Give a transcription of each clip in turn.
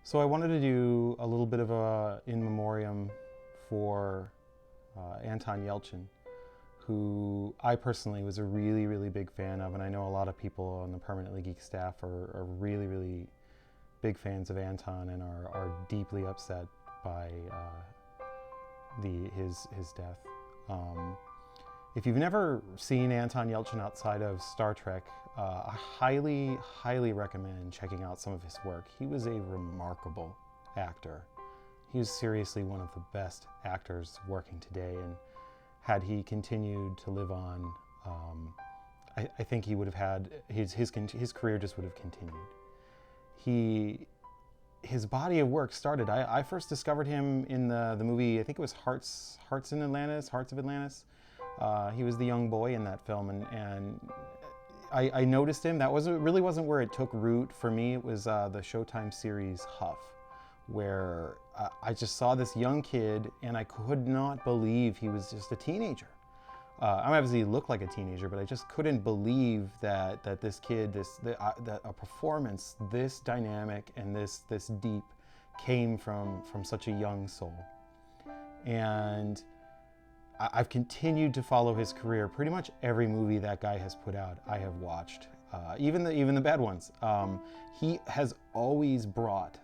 So I wanted to do a little bit of a in memoriam for Anton Yelchin, who I personally was a really, really big fan of, and I know a lot of people on the Permanently Geek staff are really, really big fans of Anton and are deeply upset by his death. If you've never seen Anton Yelchin outside of Star Trek, I highly, highly recommend checking out some of his work. He was a remarkable actor. He was seriously one of the best actors working today, and had he continued to live on, I think he would have had, his career just would have continued. His body of work started, I first discovered him in the movie, I think it was Hearts of Atlantis. He was the young boy in that film, and I noticed him. That really wasn't where it took root for me. It was the Showtime series Huff, where I just saw this young kid, and I could not believe he was just a teenager. I obviously looked like a teenager, but I just couldn't believe that this kid, that a performance this dynamic and this deep came from such a young soul. And I've continued to follow his career. Pretty much every movie that guy has put out, I have watched, even the bad ones. He has always brought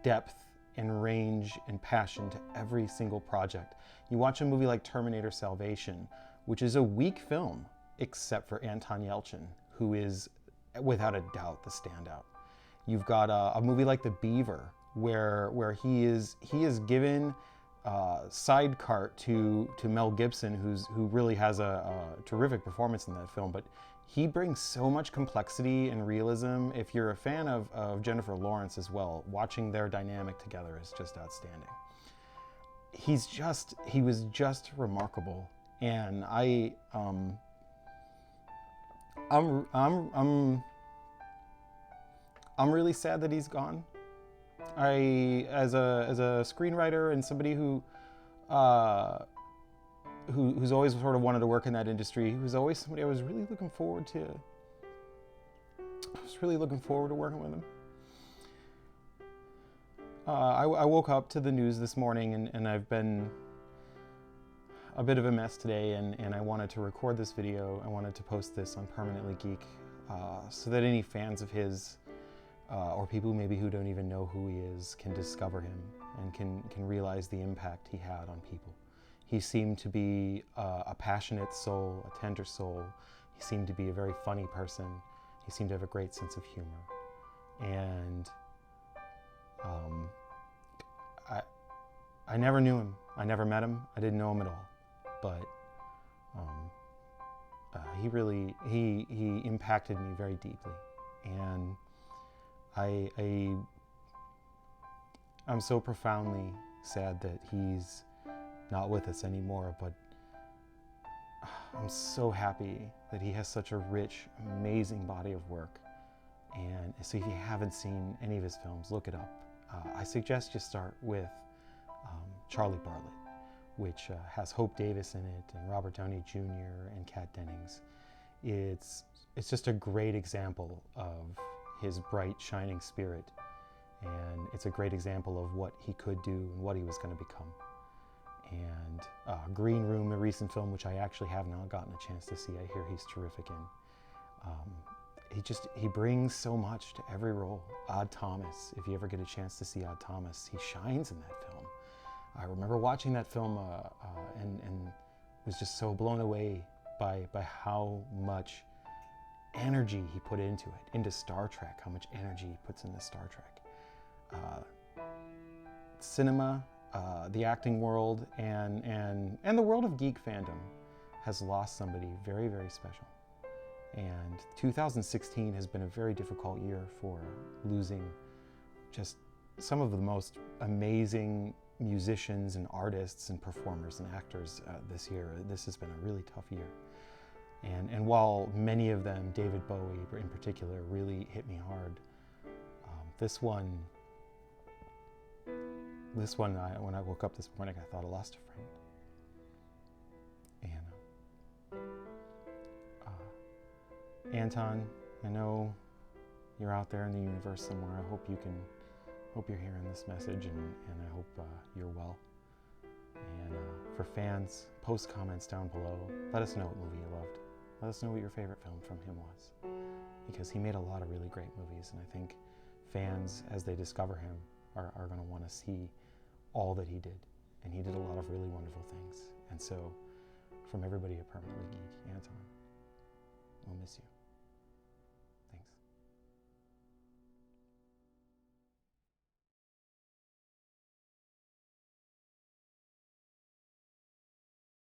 depth and range and passion to every single project. You watch a movie like Terminator Salvation, which is a weak film, except for Anton Yelchin, who is without a doubt the standout. You've got a movie like The Beaver, where he is given side cart to Mel Gibson, who really has a terrific performance in that film, but he brings so much complexity and realism. If you're a fan of Jennifer Lawrence as well, watching their dynamic together is just outstanding. He was just remarkable, and I'm really sad that he's gone. As a screenwriter and somebody who's always sort of wanted to work in that industry, he was always somebody I was really looking forward to. I was really looking forward to working with him. I woke up to the news this morning, and I've been a bit of a mess today, and I wanted to record this video. I wanted to post this on Permanently Geek so that any fans of his or people maybe who don't even know who he is can discover him and can realize the impact he had on people. He seemed to be a passionate soul, a tender soul. He seemed to be a very funny person. He seemed to have a great sense of humor. And I never knew him. I never met him. I didn't know him at all. But he impacted me very deeply. And I'm so profoundly sad that he's not with us anymore, but I'm so happy that he has such a rich, amazing body of work. And so if you haven't seen any of his films, look it up. I suggest you start with Charlie Bartlett, which has Hope Davis in it, and Robert Downey Jr. and Kat Dennings. It's just a great example of his bright, shining spirit, and it's a great example of what he could do and what he was going to become. And Green Room, a recent film which I actually have not gotten a chance to see, I hear he's terrific in. He brings so much to every role. Odd Thomas, if you ever get a chance to see Odd Thomas, he shines in that film. I remember watching that film and was just so blown away by how much energy he put into it, into Star Trek, how much energy he puts into Star Trek. Cinema, the acting world, and the world of geek fandom has lost somebody very, very special. And 2016 has been a very difficult year for losing just some of the most amazing musicians and artists and performers and actors this year. This has been a really tough year. And while many of them, David Bowie in particular, really hit me hard, this one, when I woke up this morning, I thought I lost a friend. And Anton, I know you're out there in the universe somewhere. I hope you can Hope you're hearing this message, and I hope you're well. And for fans, post comments down below. Let us know what movie you loved. Let us know what your favorite film from him was, because he made a lot of really great movies, and I think fans, as they discover him, are going to want to see all that he did. And he did a lot of really wonderful things. And so, from everybody at Permanently Geek, Anton, we'll miss you.